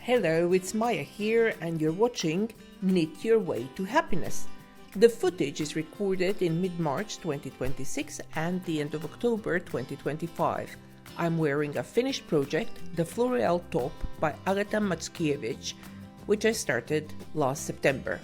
Hello, it's Maja here and you're watching Knit Your Way to Happiness. The footage is recorded in mid-March 2026 and the end of October 2025. I'm wearing a finished project, the Floreal top by Agata Mackiewicz, which I started last September.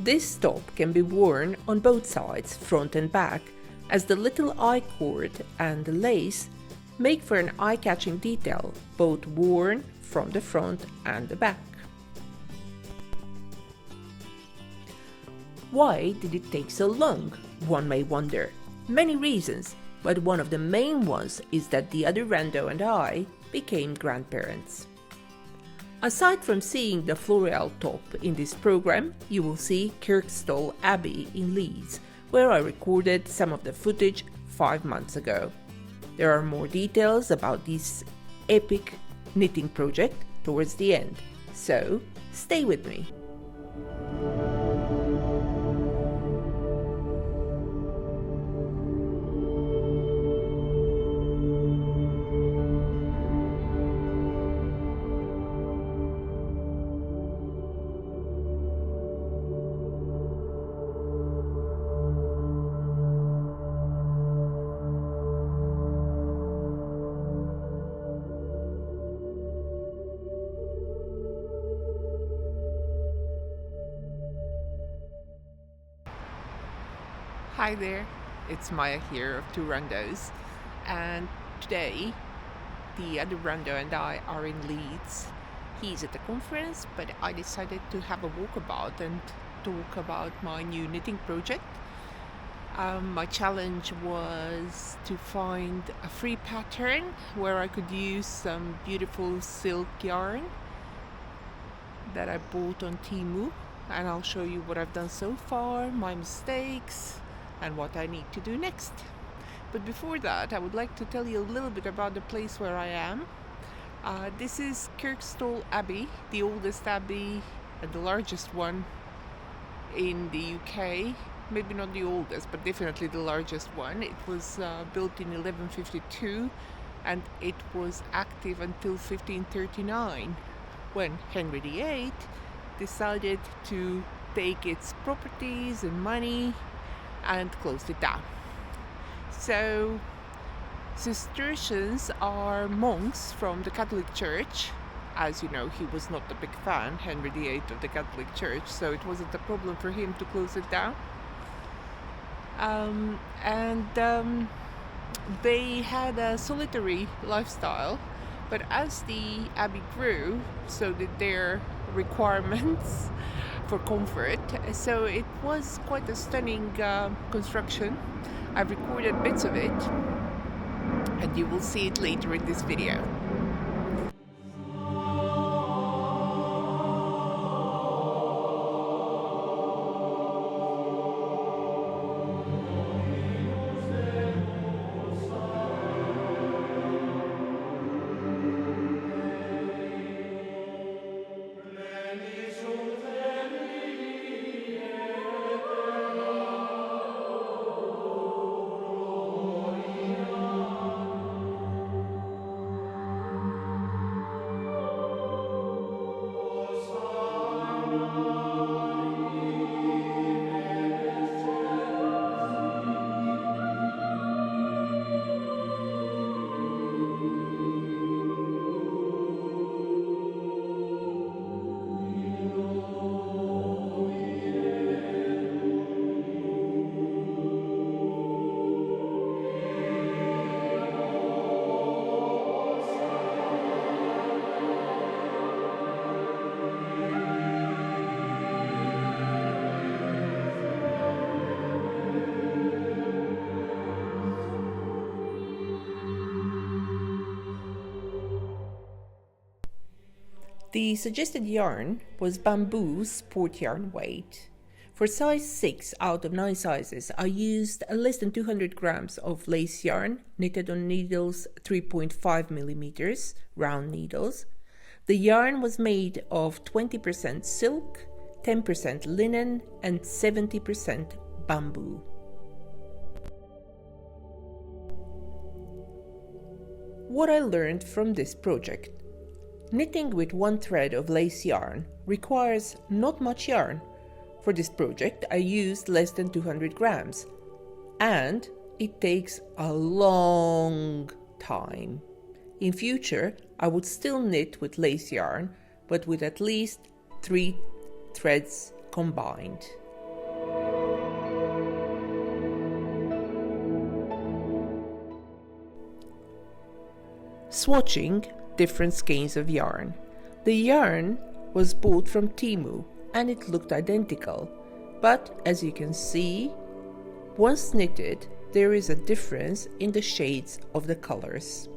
This top can be worn on both sides, front and back, as the little I-cord and the lace make for an eye-catching detail, both worn from the front and the back. Why did it take so long? One may wonder. Many reasons, but one of the main ones is that the other rando and I became grandparents. Aside from seeing the Floreal top in this program, you will see Kirkstall Abbey in Leeds, where I recorded some of the footage 5 months ago. There are more details about this epic knitting project towards the end, so stay with me. Hi there, it's Maja here of Two Randos, and today the other rando and I are in Leeds. He's at the conference, but I decided to have a walkabout and talk about my new knitting project. My challenge was to find a free pattern where I could use some beautiful silk yarn that I bought on Temu, and I'll show you what I've done so far, my mistakes, and what I need to do next. But before that, I would like to tell you a little bit about the place where I am. This is Kirkstall Abbey, the oldest abbey and the largest one in the UK. Maybe not the oldest, but definitely the largest one. It was built in 1152 and it was active until 1539, when Henry VIII decided to take its properties and money and closed it down. So Cistercians are monks from the Catholic Church. As you know, he was not a big fan, Henry VIII, of the Catholic Church, so it wasn't a problem for him to close it down. They had a solitary lifestyle, but as the abbey grew, so did their requirements for comfort, so it was quite a stunning construction. I've recorded bits of it and you will see it later in this video. The suggested yarn was bamboo sport yarn weight. For size 6 out of 9 sizes, I used less than 200 grams of lace yarn knitted on needles 3.5 millimeters, round needles. The yarn was made of 20% silk, 10% linen, and 70% bamboo. What I learned from this project. Knitting with one thread of lace yarn requires not much yarn. For this project, I used less than 200 grams, and it takes a long time. In future, I would still knit with lace yarn, but with at least 3 threads combined. Swatching different skeins of yarn. The yarn was bought from Temu and it looked identical, but as you can see, once knitted, there is a difference in the shades of the colors.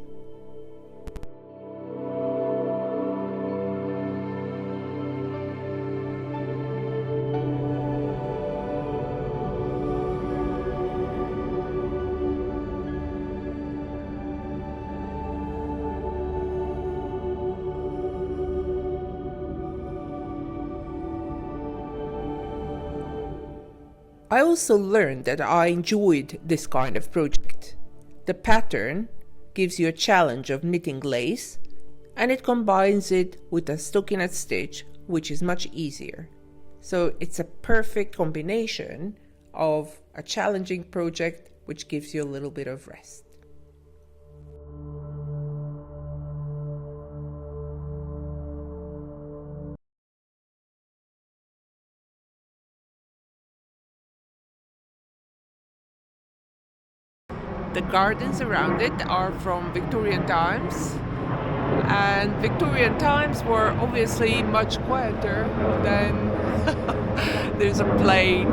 I also learned that I enjoyed this kind of project. The pattern gives you a challenge of knitting lace, and it combines it with a stockinette stitch, which is much easier. So it's a perfect combination of a challenging project which gives you a little bit of rest. The gardens around it are from Victorian times, and Victorian times were obviously much quieter than there's a plain